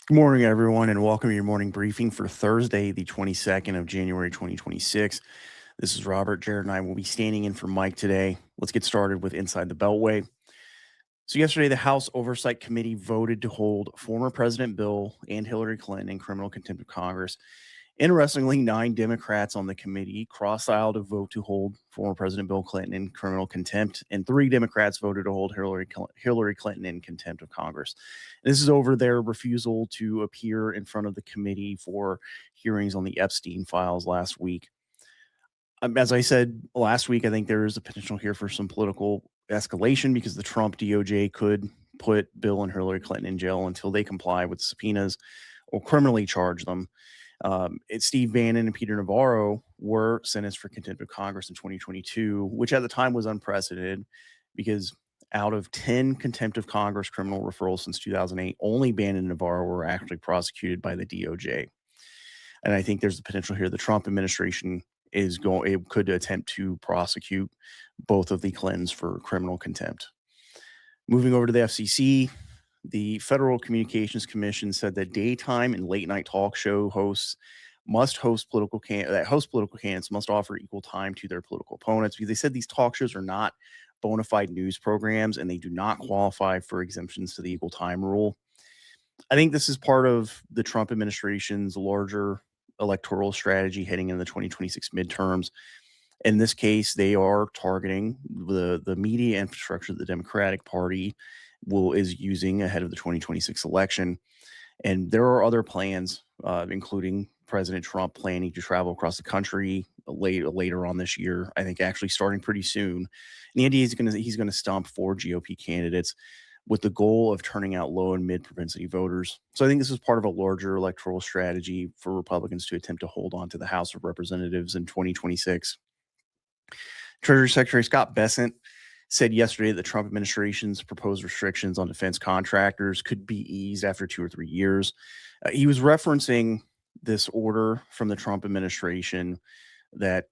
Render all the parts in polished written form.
Good morning, everyone, and welcome to your morning briefing for Thursday, the 22nd of January, 2026. This is Robert. Jared and I will be standing in for Mike today. Let's get started with Inside the Beltway. So, yesterday, the House Oversight Committee voted to hold former President Bill and Hillary Clinton in criminal contempt of Congress. Interestingly, 9 Democrats on the committee cross-eyed to vote to hold former President Bill Clinton in criminal contempt, and 3 Democrats voted to hold Hillary Clinton in contempt of Congress. And this is over their refusal to appear in front of the committee for hearings on the Epstein files last week. As I said last week, I think there is a potential here for some political escalation because the Trump DOJ could put Bill and Hillary Clinton in jail until they comply with subpoenas or criminally charge them. Steve Bannon and Peter Navarro were sentenced for contempt of Congress in 2022, which at the time was unprecedented because out of 10 contempt of Congress criminal referrals since 2008, only Bannon and Navarro were actually prosecuted by the DOJ. And I think there's the potential here the Trump administration could attempt to prosecute both of the Clintons for criminal contempt. Moving over to the FCC, the Federal Communications Commission said that daytime and late night talk show hosts political candidates must offer equal time to their political opponents because they said these talk shows are not bona fide news programs and they do not qualify for exemptions to the equal time rule. I think this is part of the Trump administration's larger electoral strategy heading into the 2026 midterms. In this case, they are targeting the media infrastructure that the Democratic Party is using ahead of the 2026 election. And there are other plans, including President Trump planning to travel across the country later on this year. I think actually starting pretty soon. And the idea is he's going to stump 4 GOP candidates with the goal of turning out low and mid propensity voters. So I think this is part of a larger electoral strategy for Republicans to attempt to hold on to the House of Representatives in 2026. Treasury Secretary Scott Bessent said yesterday that the Trump administration's proposed restrictions on defense contractors could be eased after 2 or 3 years. He was referencing this order from the Trump administration that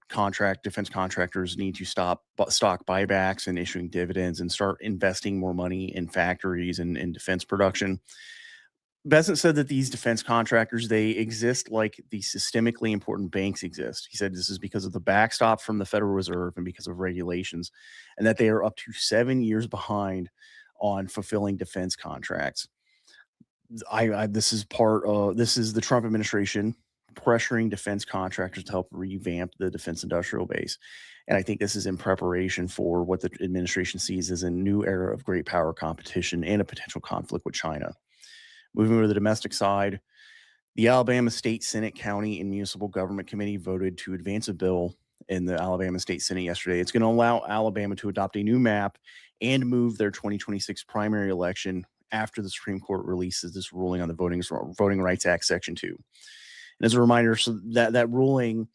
defense contractors need to stop stock buybacks and issuing dividends and start investing more money in factories and in defense production. Bessent said that these defense contractors, they exist like the systemically important banks exist. He said this is because of the backstop from the Federal Reserve and because of regulations, and that they are up to 7 years behind on fulfilling defense contracts. This is the Trump administration pressuring defense contractors to help revamp the defense industrial base. And I think this is in preparation for what the administration sees as a new era of great power competition and a potential conflict with China. Moving over to the domestic side, the Alabama State Senate County and Municipal Government Committee voted to advance a bill in the Alabama State Senate yesterday. It's going to allow Alabama to adopt a new map and move their 2026 primary election after the Supreme Court releases this ruling on the Voting Rights Act Section 2. And as a reminder, so that ruling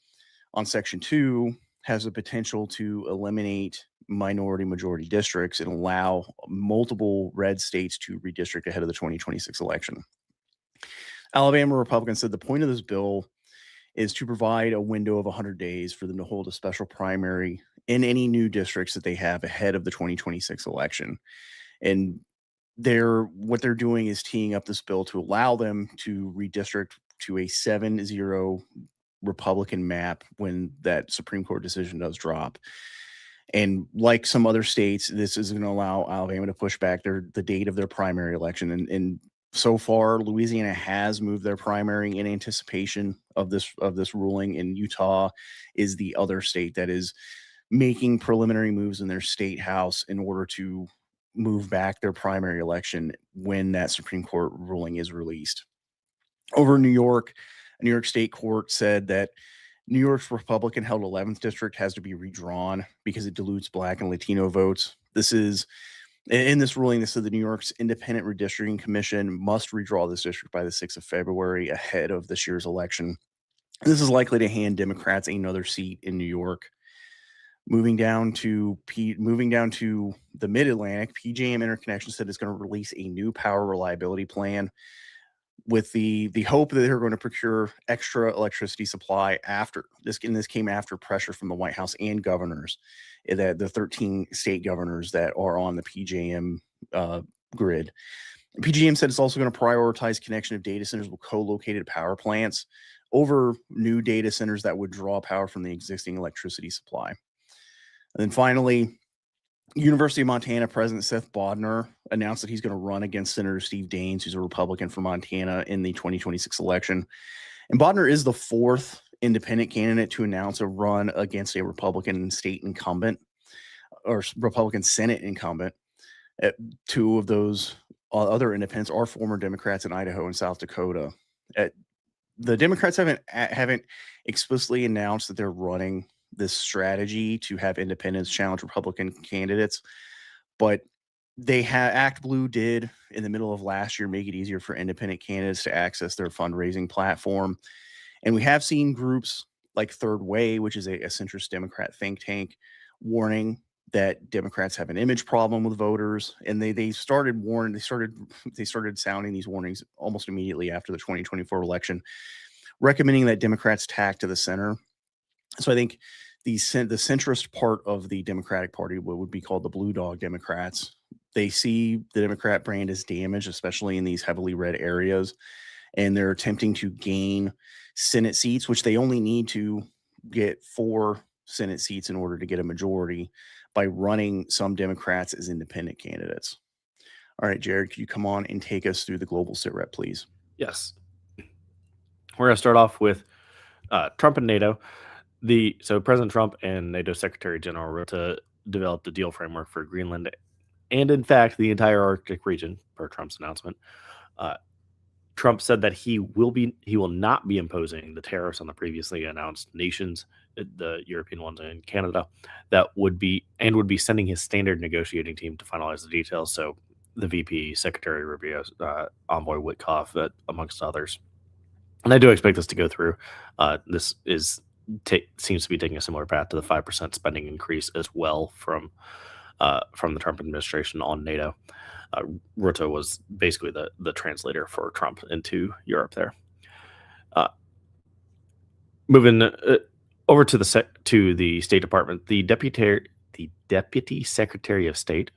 on Section 2 has the potential to eliminate minority majority districts and allow multiple red states to redistrict ahead of the 2026 election. Alabama Republicans said the point of this bill is to provide a window of 100 days for them to hold a special primary in any new districts that they have ahead of the 2026 election. And what they're doing is teeing up this bill to allow them to redistrict to a 7-0 Republican map when that Supreme Court decision does drop. And like some other states, this is going to allow Alabama to push back the date of their primary election. And so far, Louisiana has moved their primary in anticipation of this ruling, and Utah is the other state that is making preliminary moves in their state house in order to move back their primary election when that Supreme Court ruling is released. Over in New York, a New York State court said that New York's Republican held 11th district has to be redrawn because it dilutes Black and Latino votes. In this ruling, they said the New York's Independent Redistricting Commission must redraw this district by the 6th of February ahead of this year's election. This is likely to hand Democrats another seat in New York. Moving down to the Mid-Atlantic, PJM Interconnection said it's going to release a new power reliability plan with the hope that they're going to procure extra electricity supply after this. And this came after pressure from the White House and governors, the 13 state governors that are on the PJM grid. PGM said it's also going to prioritize connection of data centers with co-located power plants over new data centers that would draw power from the existing electricity supply. And then finally, University of Montana President Seth Bodnar announced that he's going to run against Senator Steve Daines, who's a Republican from Montana, in the 2026 election. And Bodnar is the fourth independent candidate to announce a run against a Republican state incumbent or Republican Senate incumbent. Two of those other independents are former Democrats in Idaho and South Dakota. The Democrats haven't explicitly announced that they're running this strategy to have independents challenge Republican candidates, but Act Blue did in the middle of last year make it easier for independent candidates to access their fundraising platform. And we have seen groups like Third Way, which is a centrist Democrat think tank, warning that Democrats have an image problem with voters. And they started sounding these warnings almost immediately after the 2024 election, recommending that Democrats tack to the center. So I think the centrist part of the Democratic Party, what would be called the Blue Dog Democrats, they see the Democrat brand as damaged, especially in these heavily red areas. And they're attempting to gain Senate seats, which they only need to get 4 Senate seats in order to get a majority, by running some Democrats as independent candidates. All right, Jared, could you come on and take us through the global sit rep, please? Yes. We're going to start off with Trump and NATO. So President Trump and NATO Secretary General Rutte developed a deal framework for Greenland and, in fact, the entire Arctic region, per Trump's announcement. Trump said that he will not be imposing the tariffs on the previously announced nations, the European ones and Canada, that would be sending his standard negotiating team to finalize the details. So the VP, Secretary Rubio, Envoy Witkoff, amongst others. And I do expect this to go through. This seems to be taking a similar path to the 5% spending increase as well from the Trump administration on NATO. Rutte was basically the translator for Trump into Europe there. Moving over to the State Department, the Deputy Secretary of State,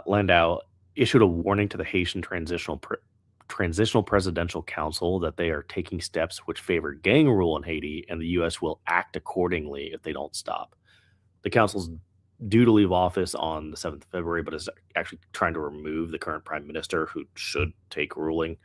Landau, issued a warning to the Haitian Transitional Presidential Council that they are taking steps which favor gang rule in Haiti, and the U.S. will act accordingly if they don't stop. The council's due to leave office on the 7th of February, but is actually trying to remove the current prime minister, who should take ruling.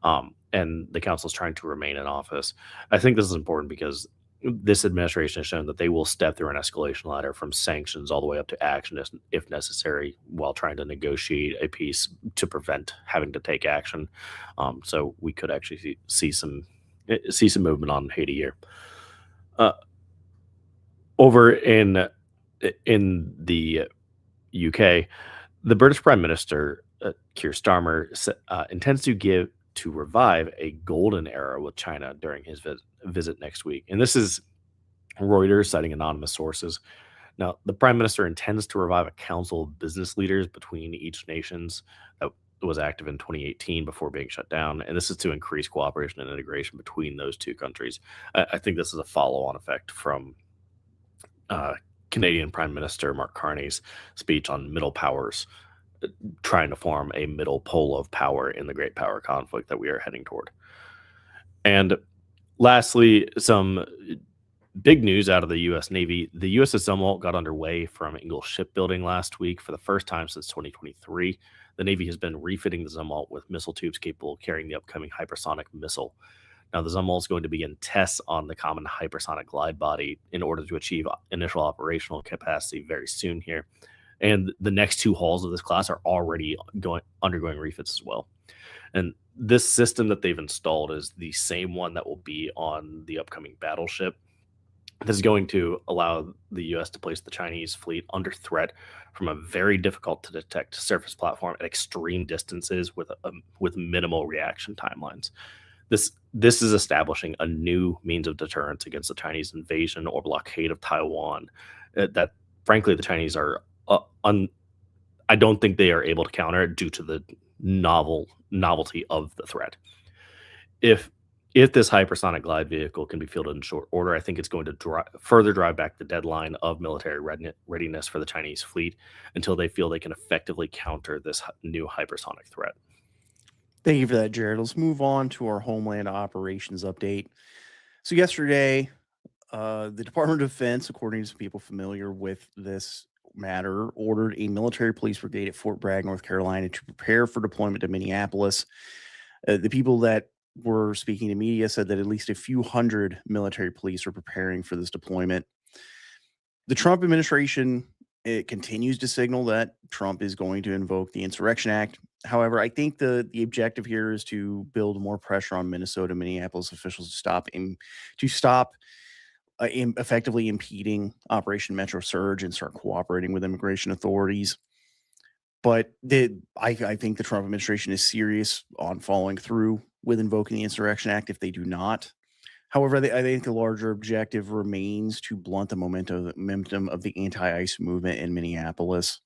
And the council is trying to remain in office. I think this is important because this administration has shown that they will step through an escalation ladder from sanctions all the way up to action if necessary, while trying to negotiate a peace to prevent having to take action. So we could actually see some movement on Haiti here. Over in the UK, the British Prime Minister Keir Starmer intends to revive a golden era with China during his visit next week. And this is Reuters citing anonymous sources. Now, the Prime Minister intends to revive a council of business leaders between each nations that was active in 2018 before being shut down. And this is to increase cooperation and integration between those two countries. I think this is a follow-on effect from Canadian Prime Minister Mark Carney's speech on middle powers, trying to form a middle pole of power in the great power conflict that we are heading toward. And lastly, some big news out of the U.S. Navy. The USS Zumwalt got underway from Ingalls Shipbuilding last week for the first time since 2023. The Navy has been refitting the Zumwalt with missile tubes capable of carrying the upcoming hypersonic missile. Now, the Zumwalt is going to begin tests on the common hypersonic glide body in order to achieve initial operational capacity very soon here. And the next 2 hulls of this class are already undergoing refits as well. And this system that they've installed is the same one that will be on the upcoming battleship. This is going to allow the U.S. to place the Chinese fleet under threat from a very difficult to detect surface platform at extreme distances with minimal reaction timelines. This is establishing a new means of deterrence against the Chinese invasion or blockade of Taiwan that, frankly, the Chinese are I don't think they are able to counter it due to the novelty of the threat. If If this hypersonic glide vehicle can be fielded in short order, I think it's going to further drive back the deadline of military readiness for the Chinese fleet until they feel they can effectively counter this new hypersonic threat. Thank you for that, Jared. Let's move on to our Homeland operations update. So yesterday, the Department of Defense, according to some people familiar with this matter, ordered a military police brigade at Fort Bragg, North Carolina, to prepare for deployment to Minneapolis. The people that were speaking to media said that at least a few hundred military police are preparing for this deployment. The Trump administration, it continues to signal that Trump is going to invoke the Insurrection Act. However, I think the objective here is to build more pressure on Minnesota, Minneapolis officials to stop effectively impeding Operation Metro Surge and start cooperating with immigration authorities. But I think the Trump administration is serious on following through with invoking the Insurrection Act if they do not. However, I think the larger objective remains to blunt the momentum of the anti-ICE movement in Minneapolis.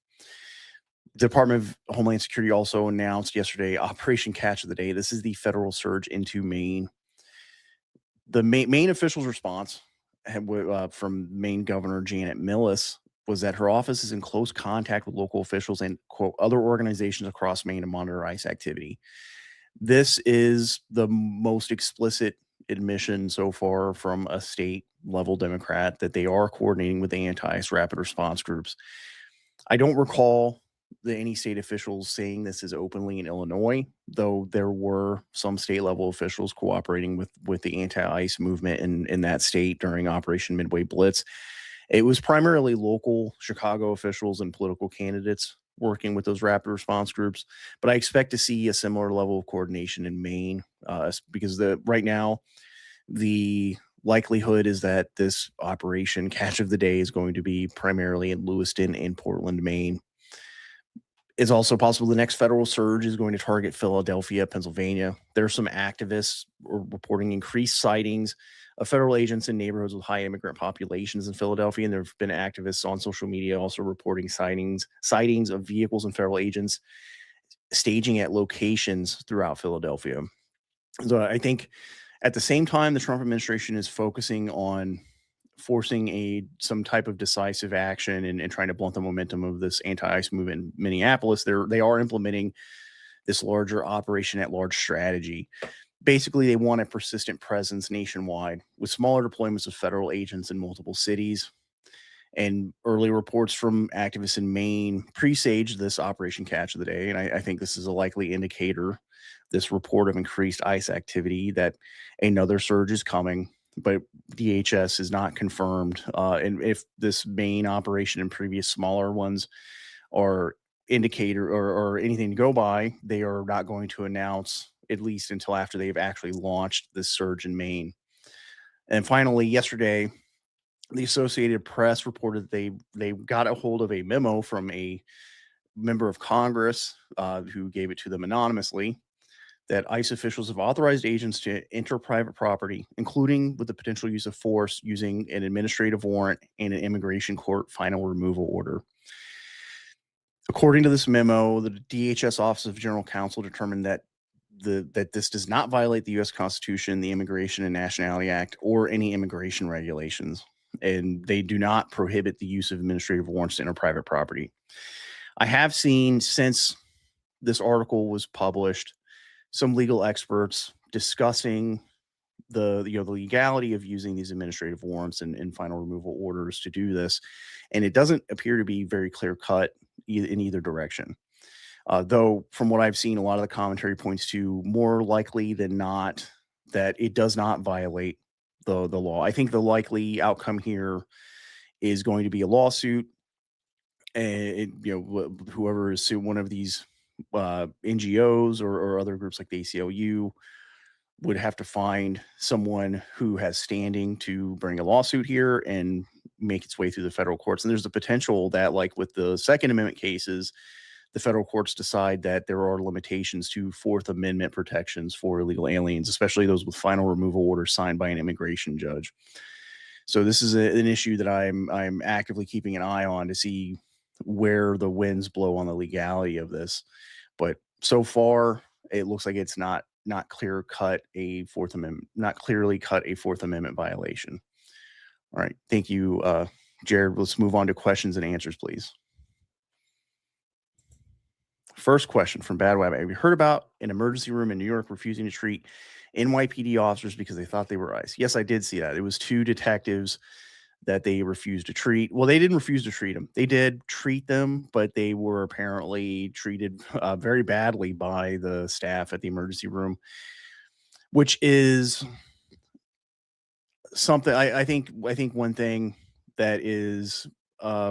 The Department of Homeland Security also announced yesterday Operation Catch of the Day. This is the federal surge into Maine. The Maine officials' response from Maine Governor Janet Millis was that her office is in close contact with local officials and, quote, other organizations across Maine to monitor ICE activity. This is the most explicit admission so far from a state level Democrat that they are coordinating with the anti-ICE rapid response groups. I don't recall any state officials saying this is openly in Illinois, though there were some state level officials cooperating with the anti-ICE movement in that state during Operation Midway Blitz. It was primarily local Chicago officials and political candidates working with those rapid response groups, but I expect to see a similar level of coordination in Maine because right now the likelihood is that this Operation Catch of the Day is going to be primarily in Lewiston and Portland, Maine. It's also possible the next federal surge is going to target Philadelphia, Pennsylvania. There are some activists reporting increased sightings of federal agents in neighborhoods with high immigrant populations in Philadelphia, and there have been activists on social media also reporting sightings of vehicles and federal agents staging at locations throughout Philadelphia. So I think at the same time, the Trump administration is focusing on forcing some type of decisive action and trying to blunt the momentum of this anti-ICE movement in Minneapolis. They are implementing this larger operation at large strategy. Basically, they want a persistent presence nationwide with smaller deployments of federal agents in multiple cities. And early reports from activists in Maine presaged this Operation Catch of the Day. And I think this is a likely indicator, this report of increased ICE activity, that another surge is coming. But DHS is not confirmed. And if this main operation and previous smaller ones are indicator or anything to go by, they are not going to announce, at least until after they've actually launched this surge in Maine. And finally, yesterday, the Associated Press reported they got a hold of a memo from a member of Congress who gave it to them anonymously, that ICE officials have authorized agents to enter private property, including with the potential use of force, using an administrative warrant and an immigration court final removal order. According to this memo, the DHS Office of General Counsel determined that this does not violate the U.S. Constitution, the Immigration and Nationality Act, or any immigration regulations, and they do not prohibit the use of administrative warrants to enter private property. I have seen, since this article was published, some legal experts discussing the legality of using these administrative warrants and final removal orders to do this, and it doesn't appear to be very clear cut in either direction. Though from what I've seen, a lot of the commentary points to more likely than not that it does not violate the law. I think the likely outcome here is going to be a lawsuit, and whoever is sued, one of these NGOs or other groups like the ACLU, would have to find someone who has standing to bring a lawsuit here and make its way through the federal courts. And there's the potential that, like with the Second Amendment cases, the federal courts decide that there are limitations to Fourth Amendment protections for illegal aliens, especially those with final removal orders signed by an immigration judge. So this is an issue that I'm actively keeping an eye on to see where the winds blow on the legality of this. But so far, it looks like it's not not clearly cut a Fourth Amendment violation. All right, thank you, Jared. Let's move on to questions and answers, please. First question from Bad Wab. Have you heard about an emergency room in New York refusing to treat NYPD officers because they thought they were ICE? Yes, I did see that. It was 2 detectives that they refused to treat. Well, they didn't refuse to treat them. They did treat them, but they were apparently treated very badly by the staff at the emergency room, which is something I think one thing that is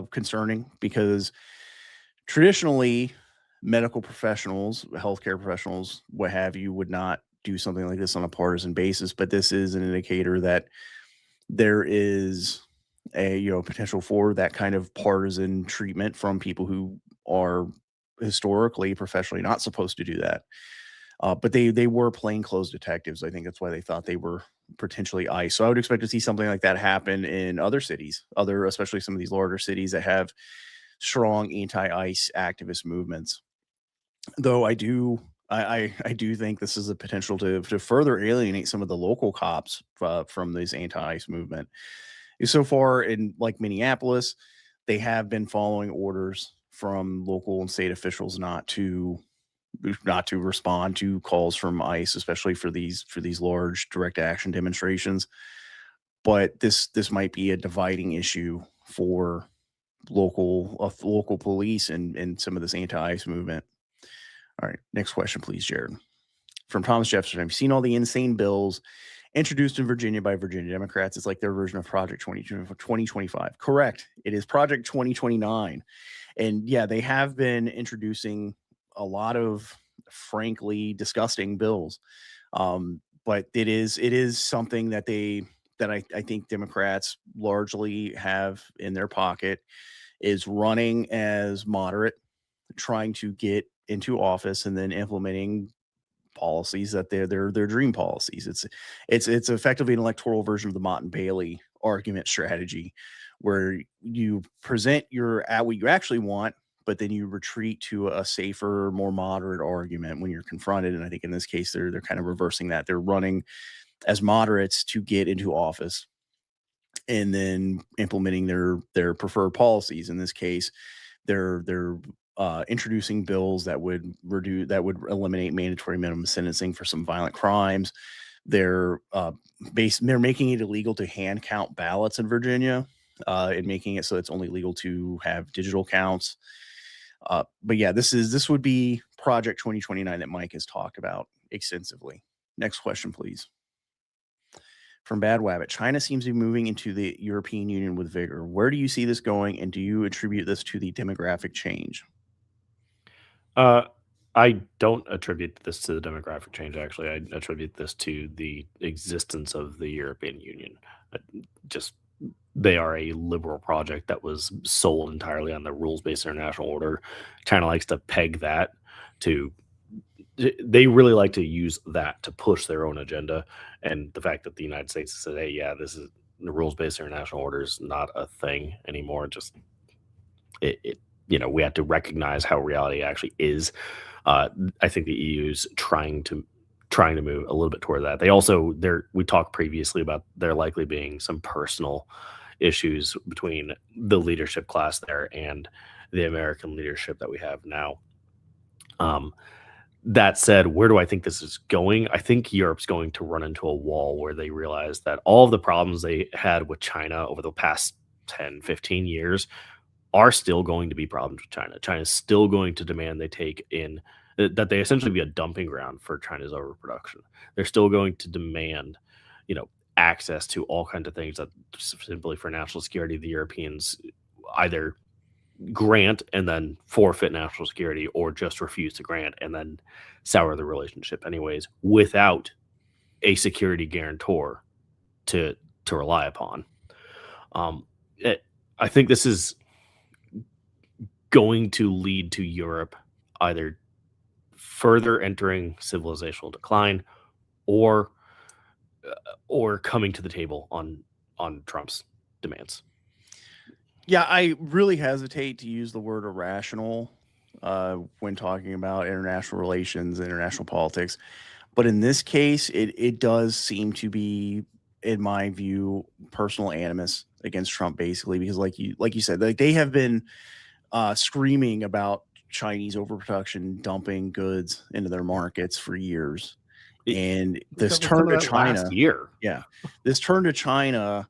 concerning, because traditionally medical professionals, healthcare professionals, what have you, would not do something like this on a partisan basis. But this is an indicator that there is a potential for that kind of partisan treatment from people who are historically professionally not supposed to do that. But they were plainclothes detectives. I think that's why they thought they were potentially ICE. So I would expect to see something like that happen in other cities, especially some of these larger cities that have strong anti-ICE activist movements. Though I do think this is a potential to further alienate some of the local cops from this anti-ICE movement. So far in like Minneapolis, they have been following orders from local and state officials not to respond to calls from ICE, especially for these large direct action demonstrations. But this might be a dividing issue for local police and some of this anti-ICE movement. All right, next question, please, Jared. From Thomas Jefferson. Have you seen all the insane bills introduced in Virginia by Virginia Democrats? It's like their version of Project 2025. Correct. It is Project 2029. And yeah, they have been introducing a lot of frankly disgusting bills. But it is something that I think Democrats largely have in their pocket, is running as moderate, trying to get into office and then implementing policies that they're dream policies. It's effectively an electoral version of the Mott and Bailey argument strategy, where you present what you actually want, but then you retreat to a safer, more moderate argument when you're confronted. And I think in this case, they're kind of reversing that. They're running as moderates to get into office and then implementing their preferred policies. In this case, they're introducing bills that would eliminate mandatory minimum sentencing for some violent crimes. They're making it illegal to hand count ballots in Virginia, and making it so it's only legal to have digital counts. But yeah, this would be Project 2029 that Mike has talked about extensively. Next question, please. From Bad Wabbit. China seems to be moving into the European Union with vigor. Where do you see this going, and do you attribute this to the demographic change? I don't attribute this to the demographic change, actually. I attribute this to the existence of the European Union. Just they are a liberal project that was sold entirely on the rules-based international order. China likes to peg that to they really like to use that to push their own agenda. And the fact that the United States said, hey, yeah, this is the rules-based international order is not a thing anymore. Just we have to recognize how reality actually is. I think the EU's trying to move a little bit toward that. We talked previously about there likely being some personal issues between the leadership class there and the American leadership that we have now. That said, where do I think this is going? I think Europe's going to run into a wall where they realize that all of the problems they had with China over the past 10, 15 years are still going to be problems with China. China's still going to demand they take in that they essentially be a dumping ground for China's overproduction. They're still going to demand, access to all kinds of things that simply for national security, the Europeans either grant and then forfeit national security, or just refuse to grant and then sour the relationship anyways, without a security guarantor to rely upon. I think this is going to lead to Europe either further entering civilizational decline or coming to the table on Trump's demands. Yeah, I really hesitate to use the word irrational when talking about international relations, international politics. But in this case, it does seem to be, in my view, personal animus against Trump, basically, because like you said, like they have been screaming about Chinese overproduction dumping goods into their markets for years. It, And we this covered some turn of to that last China, year. yeah, this turn to China,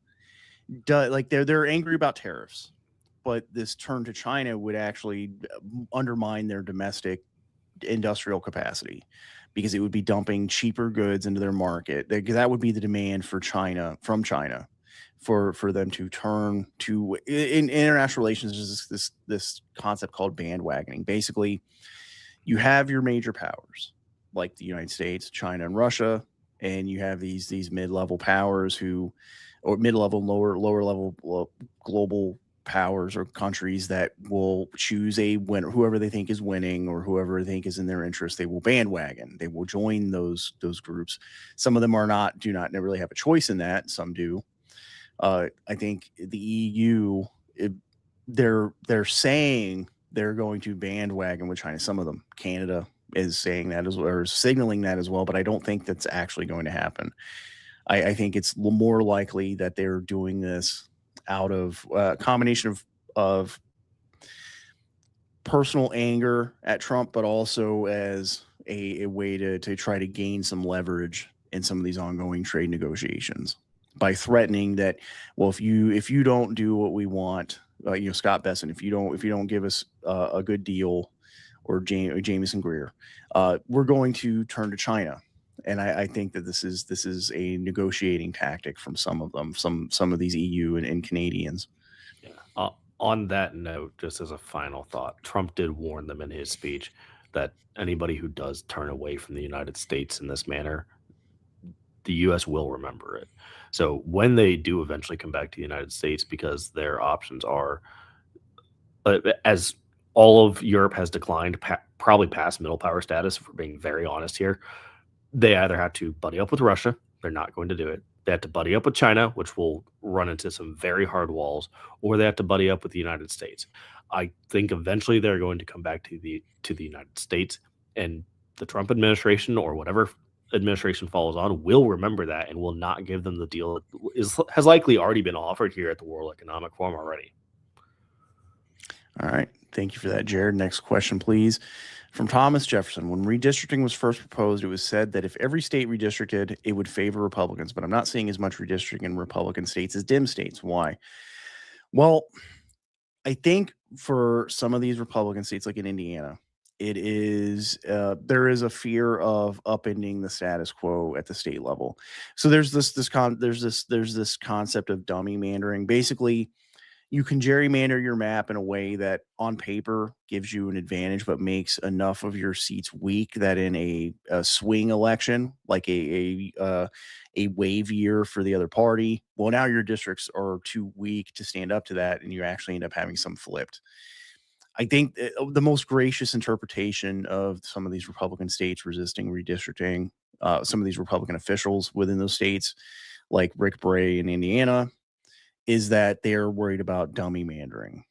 like they're angry about tariffs, but this turn to China would actually undermine their domestic industrial capacity because it would be dumping cheaper goods into their market. That would be the demand for China from China for them to turn to in international relations. There's this concept called bandwagoning. Basically, you have your major powers like the United States, China, and Russia, and you have these mid-level powers who, or mid-level, lower level global powers or countries that will choose a winner, whoever they think is winning or whoever they think is in their interest. They will bandwagon. They will join those groups. Some of them do not really have a choice in that. Some do. I think the EU, they're saying they're going to bandwagon with China. Some of them, Canada is saying that as well, or signaling that as well, but I don't think that's actually going to happen. I think it's more likely that they're doing this out of a combination of personal anger at Trump, but also as a way to try to gain some leverage in some of these ongoing trade negotiations by threatening that, well, if you don't do what we want, Scott Besson, if you don't give us a good deal, or Jameson Greer, we're going to turn to China. And I think that this is a negotiating tactic from some of them, some of these EU and Canadians. Yeah. On that note, just as a final thought, Trump did warn them in his speech that anybody who does turn away from the United States in this manner, the U.S. will remember it. So when they do eventually come back to the United States, because their options are, as all of Europe has declined, probably past middle power status, if we're being very honest here, they either have to buddy up with Russia. They're not going to do it. They have to buddy up with China, which will run into some very hard walls, or they have to buddy up with the United States. I think eventually they're going to come back to the United States, and the Trump administration or whatever administration follows on will remember that and will not give them the deal that has likely already been offered here at the World Economic Forum already. All right. Thank you for that, Jared. Next question, please. From Thomas Jefferson. When redistricting was first proposed, it was said that if every state redistricted, it would favor Republicans, but I'm not seeing as much redistricting in Republican states as dim states. Why? Well, I think for some of these Republican states, like in Indiana, it is there is a fear of upending the status quo at the state level. So there's this concept of dummy mandering. Basically, you can gerrymander your map in a way that on paper gives you an advantage, but makes enough of your seats weak that in a swing election, like a wave year for the other party, well, now your districts are too weak to stand up to that, and you actually end up having some flipped. I think the most gracious interpretation of some of these Republican states resisting redistricting, some of these Republican officials within those states, like Rick Bray in Indiana, is that they're worried about dummy mandering.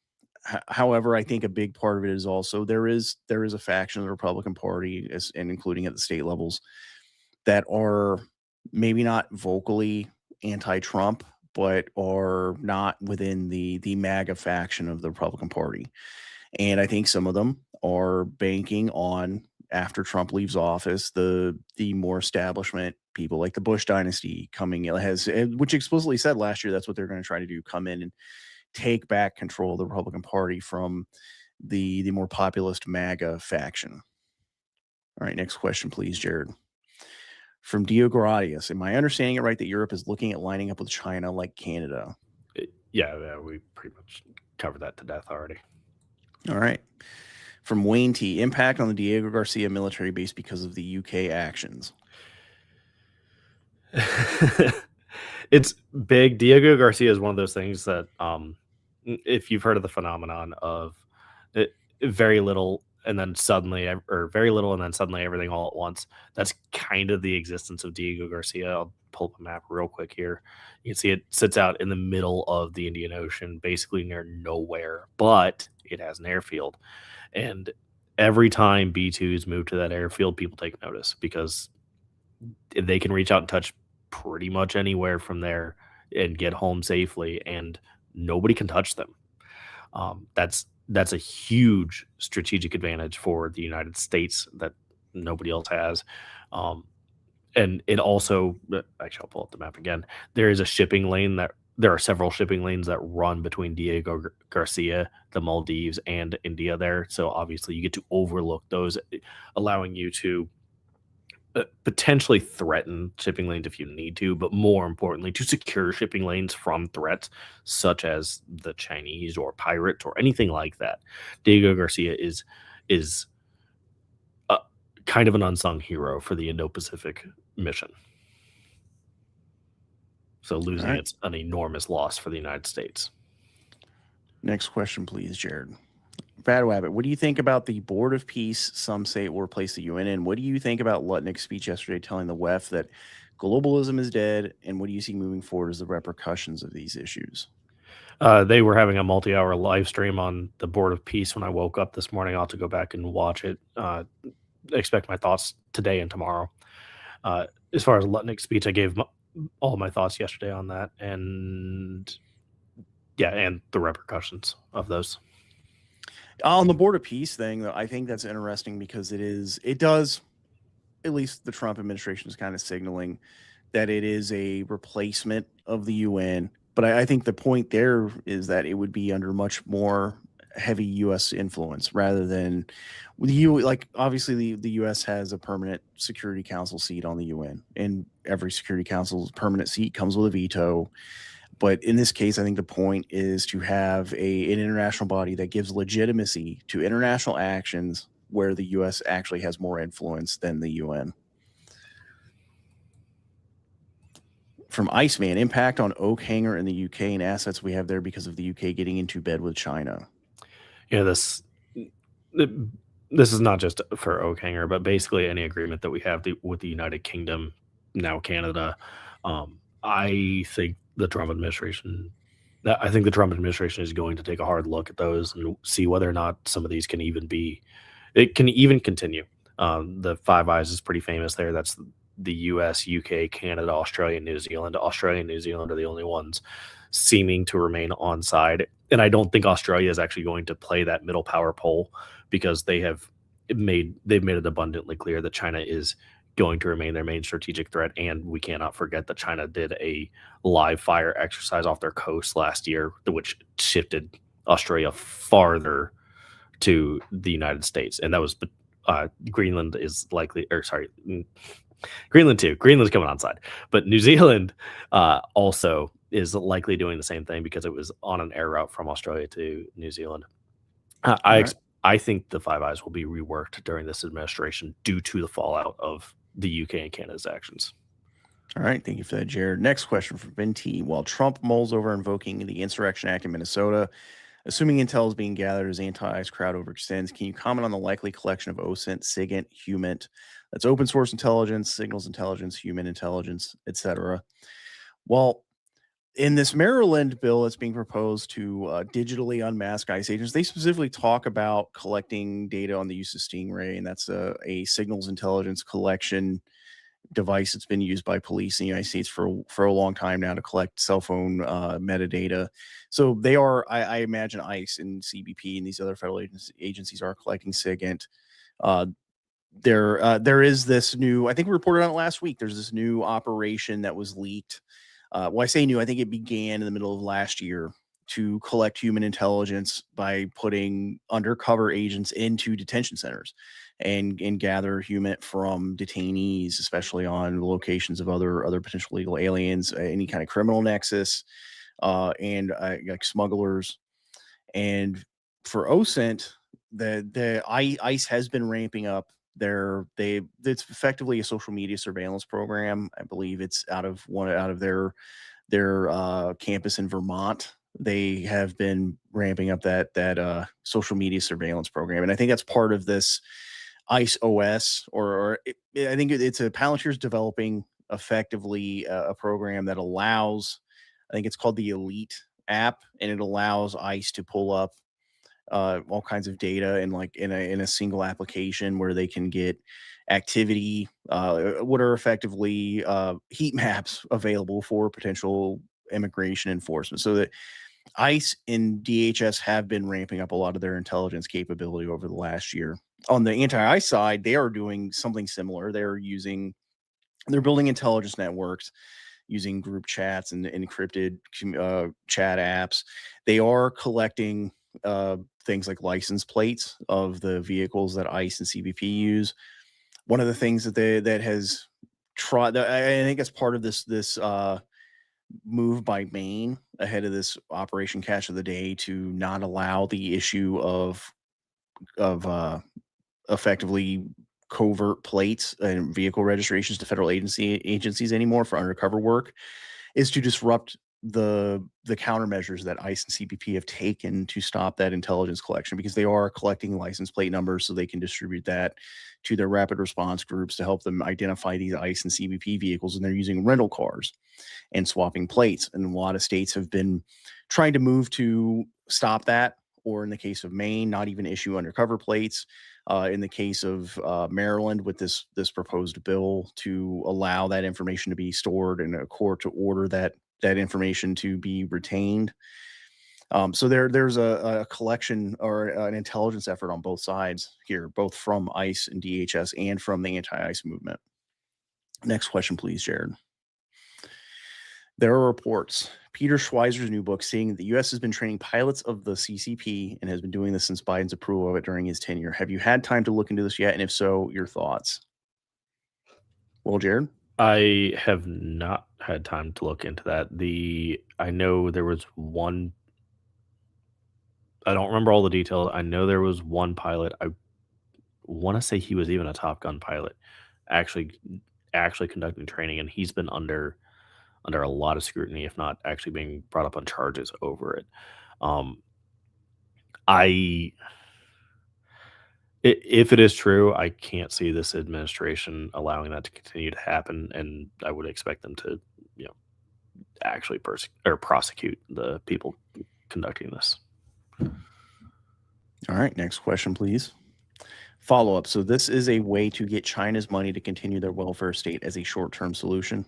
However, I think a big part of it is also there is a faction of the Republican Party, and including at the state levels, that are maybe not vocally anti-Trump, but are not within the MAGA faction of the Republican Party. And I think some of them are banking on, after Trump leaves office, the more establishment people like the Bush dynasty coming in, which explicitly said last year that's what they're going to try to do, come in and take back control of the Republican Party from the more populist MAGA faction. All right, next question, please, Jared. From Dio Gradius, am I understanding it right that Europe is looking at lining up with China like Canada? Yeah, we pretty much covered that to death already. All right. From Wayne T, impact on the Diego Garcia military base because of the UK actions. It's big. Diego Garcia is one of those things that, if you've heard of the phenomenon of very little and then suddenly, or very little and then suddenly everything all at once, that's kind of the existence of Diego Garcia. I'll pull up a map real quick here. You can see it sits out in the middle of the Indian Ocean, basically near nowhere, but it has an airfield. And every time B2s move to that airfield, people take notice because they can reach out and touch pretty much anywhere from there and get home safely, and nobody can touch them. That's a huge strategic advantage for the United States that nobody else has. Um, and it also, actually, I'll pull up the map again. There is a shipping lane that there are several shipping lanes that run between Diego Garcia, the Maldives, and India there. So obviously, you get to overlook those, allowing you to potentially threaten shipping lanes if you need to, but more importantly, to secure shipping lanes from threats such as the Chinese or pirates or anything like that. Diego Garcia is uh, kind of an unsung hero for the Indo-Pacific mission. So All losing right. it's an enormous loss for the United States. Next question, please, Jared. Bad Wabbit, what do you think about the Board of Peace? Some say it will replace the UN. And what do you think about Lutnick's speech yesterday telling the WEF that globalism is dead? And what do you see moving forward as the repercussions of these issues? They were having a multi-hour live stream on the Board of Peace when I woke up this morning. I'll have to go back and watch it. Expect my thoughts today and tomorrow. As far as Lutnick's speech, I gave all my thoughts yesterday on that, and yeah, and the repercussions of those. On the Board of Peace thing, though, I think that's interesting because it does, at least the Trump administration is kind of signaling that it is a replacement of the UN. But I think the point there is that it would be under much more heavy U.S. influence rather than with you. Like obviously, the U.S. has a permanent Security Council seat on the UN, and every Security Council's permanent seat comes with a veto. But in this case, I think the point is to have an international body that gives legitimacy to international actions where the U.S. actually has more influence than the UN. From Iceman, impact on Oak Hangar in the UK and assets we have there because of the UK getting into bed with China. Yeah, this is not just for Oak Hangar, but basically any agreement that we have with the United Kingdom, now Canada. I think the Trump administration. I think the Trump administration is going to take a hard look at those and see whether or not some of these can even be. It can even continue. The Five Eyes is pretty famous there. That's the U.S., UK, Canada, Australia, New Zealand. Australia and New Zealand are the only ones seeming to remain on side. And I don't think Australia is actually going to play that middle power pole because they've made it abundantly clear that China is going to remain their main strategic threat. And we cannot forget that China did a live fire exercise off their coast last year, which shifted Australia farther to the United States. And that was Greenland is likely, or sorry, Greenland too. Greenland's coming on side, but New Zealand also is likely doing the same thing because it was on an air route from Australia to New Zealand. I think the Five Eyes will be reworked during this administration due to the fallout of the UK and Canada's actions. All right. Thank you for that, Jared. Next question from Ben T. While Trump mulls over invoking the Insurrection Act in Minnesota, assuming intel is being gathered as anti-ICE crowd overextends, can you comment on the likely collection of OSINT, SIGINT, HUMINT, that's open source intelligence, signals intelligence, human intelligence, etc.? Well, in this Maryland bill that's being proposed to digitally unmask ICE agents, they specifically talk about collecting data on the use of Stingray, and that's a signals intelligence collection device that's been used by police in the United States for a long time now to collect cell phone metadata. So they are, I imagine, ICE and CBP and these other federal agencies are collecting SIGINT. There is this new, I think we reported on it last week. There's this new operation that was leaked. Well, I say new, I think it began in the middle of last year to collect human intelligence by putting undercover agents into detention centers and gather human from detainees, especially on locations of other potential illegal aliens, any kind of criminal nexus, and like smugglers. And for OSINT, the ICE has been ramping up it's effectively a social media surveillance program. I believe it's out of their campus in Vermont. They have been ramping up that social media surveillance program, and I think that's part of this ICE OS, I think it's a Palantir's developing effectively a program that allows, I think it's called the Elite app, and it allows ICE to pull up all kinds of data in like in a single application where they can get activity, what are effectively heat maps available for potential immigration enforcement. So that ICE and DHS have been ramping up a lot of their intelligence capability over the last year. On the anti-ICE side, they are doing something similar. They're building intelligence networks using group chats and encrypted chat apps. They are collecting things like license plates of the vehicles that ICE and CBP use. One of the things that has tried, I think, as part of this move by Maine ahead of this Operation Catch of the Day to not allow the issue of effectively covert plates and vehicle registrations to federal agencies anymore for undercover work is to disrupt the countermeasures that ICE and CBP have taken to stop that intelligence collection, because they are collecting license plate numbers so they can distribute that to their rapid response groups to help them identify these ICE and CBP vehicles, and they're using rental cars and swapping plates. And a lot of states have been trying to move to stop that, or in the case of Maine, not even issue undercover plates. In the case of Maryland, with this proposed bill to allow that information to be stored and a court to order that information to be retained. So there's a collection or an intelligence effort on both sides here, both from ICE and DHS and from the anti-ICE movement. Next question, please, Jared. There are reports. Peter Schweizer's new book saying that the U.S. has been training pilots of the CCP and has been doing this since Biden's approval of it during his tenure. Have you had time to look into this yet? And if so, your thoughts? Well, Jared? I have not had time to look into that. I know there was one. I don't remember all the details. I know there was one pilot. I want to say he was even a Top Gun pilot, actually conducting training, and he's been under a lot of scrutiny, if not actually being brought up on charges over it. I If it is true, I can't see this administration allowing that to continue to happen, and I would expect them to, you know, actually prosecute the people conducting this. All right, next question, please. Follow up. So this is a way to get China's money to continue their welfare state as a short-term solution.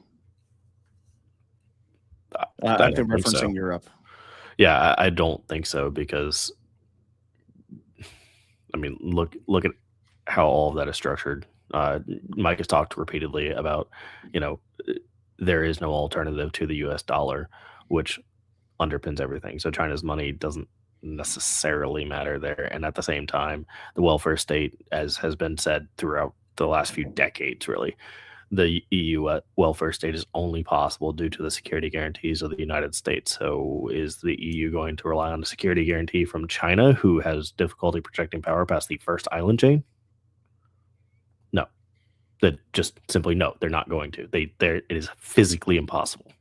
I I've don't been think so. referencing Europe. Yeah, I don't think so, because I mean, look at how all of that is structured. Mike has talked repeatedly about, you know, there is no alternative to the U.S. dollar, which underpins everything. So China's money doesn't necessarily matter there. And at the same time, the welfare state, as has been said throughout the last few decades, really, the EU welfare state is only possible due to the security guarantees of the United States. So is the EU going to rely on a security guarantee from China, who has difficulty projecting power past the first island chain? No. That just simply no, they're not going to. It is physically impossible.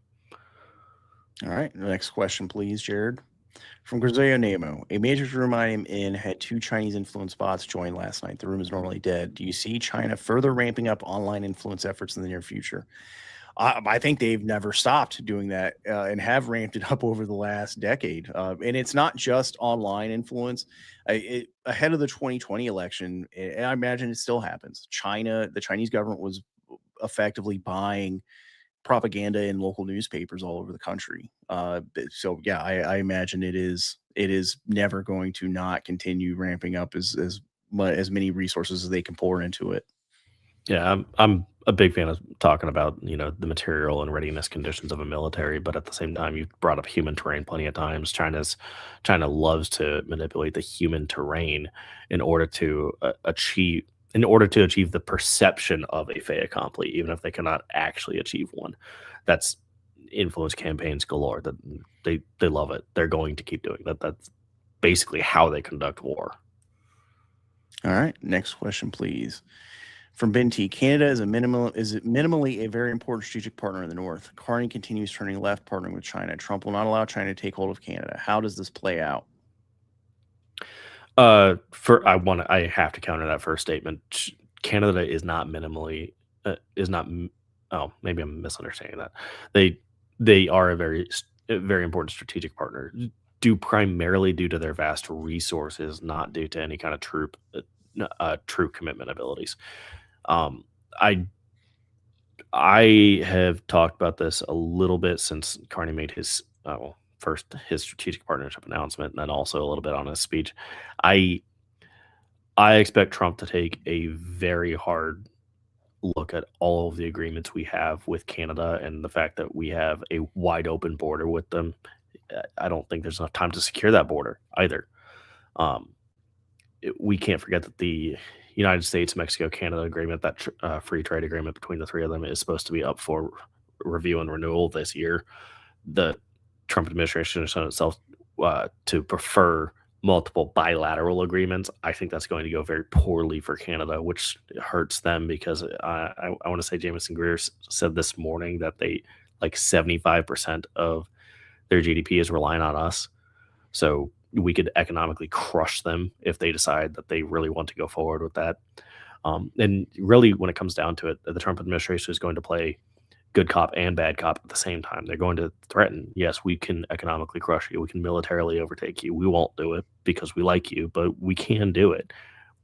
All right, next question, please, Jared. From Griseo Nemo, a major room I am in had 2 Chinese influence bots join last night. The room is normally dead. Do you see China further ramping up online influence efforts in the near future? I think they've never stopped doing that and have ramped it up over the last decade. And it's not just online influence. Ahead of the 2020 election, and I imagine it still happens, the Chinese government was effectively buying propaganda in local newspapers all over the country. So yeah, I imagine it is never going to not continue ramping up as many resources as they can pour into it. Yeah, I'm a big fan of talking about, you know, the material and readiness conditions of a military, but at the same time, you've brought up human terrain plenty of times. China loves to manipulate the human terrain in order to achieve the perception of a fait accompli, even if they cannot actually achieve one. That's influence campaigns galore. That they love it. They're going to keep doing that. That's basically how they conduct war. All right, next question, please. From Ben T. Canada is minimally a very important strategic partner in the North. Carney continues turning left, partnering with China. Trump will not allow China to take hold of Canada. How does this play out? I have to counter that first statement. Canada is not minimally oh, maybe I'm misunderstanding that. They are a very important strategic partner. primarily due to their vast resources, not due to any kind of troop commitment abilities. Um, I I have talked about this a little bit since Carney made his first his strategic partnership announcement, and then also a little bit on his speech. I I expect Trump to take a very hard look at all of the agreements we have with Canada and the fact that we have a wide open border with them. I don't think there's enough time to secure that border either. Um, we can't forget that the United States Mexico Canada agreement, that free trade agreement between the three of them, is supposed to be up for review and renewal this year. The Trump administration has shown itself to prefer multiple bilateral agreements. I think that's going to go very poorly for Canada, which hurts them because I want to say Jameson Greer said this morning that they like 75% of their GDP is relying on us. So we could economically crush them if they decide that they really want to go forward with that. And really, when it comes down to it, the Trump administration is going to play good cop and bad cop at the same time. They're going to threaten, yes, we can economically crush you. We can militarily overtake you. We won't do it because we like you, but we can do it.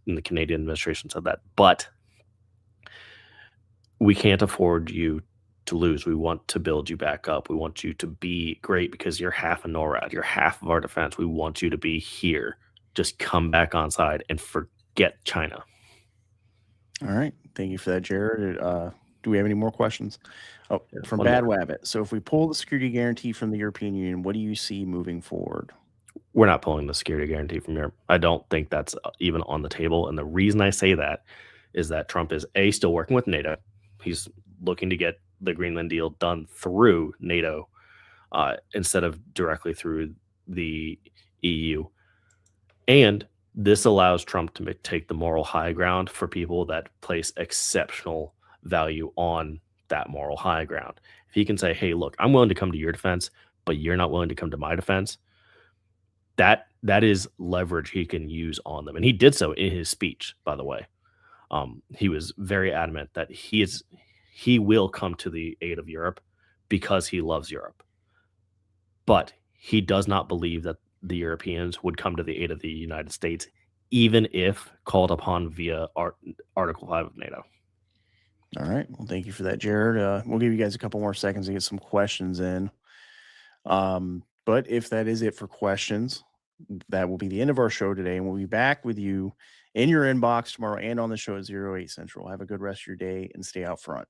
And the Canadian administration said that. But we can't afford you to lose. We want to build you back up. We want you to be great because you're half of NORAD. You're half of our defense. We want you to be here. Just come back on side and forget China. All right. Thank you for that, Jared. Do we have any more questions? Oh, Yeah, from one Bad more. Wabbit. So if we pull the security guarantee from the European Union, what do you see moving forward? We're not pulling the security guarantee from Europe. I don't think that's even on the table. And the reason I say that is that Trump is still working with NATO. He's looking to get the Greenland deal done through NATO instead of directly through the EU. And this allows Trump to take the moral high ground for people that place exceptional value on that moral high ground. If he can say, hey, look, I'm willing to come to your defense, but you're not willing to come to my defense, that is leverage he can use on them. And he did so in his speech, by the way. He was very adamant that he will come to the aid of Europe because he loves Europe. But he does not believe that the Europeans would come to the aid of the United States, even if called upon via Article 5 of NATO. All right. Well, thank you for that, Jared. We'll give you guys a couple more seconds to get some questions in. But if that is it for questions, that will be the end of our show today. And we'll be back with you in your inbox tomorrow and on the show at 08 Central. Have a good rest of your day and stay out front.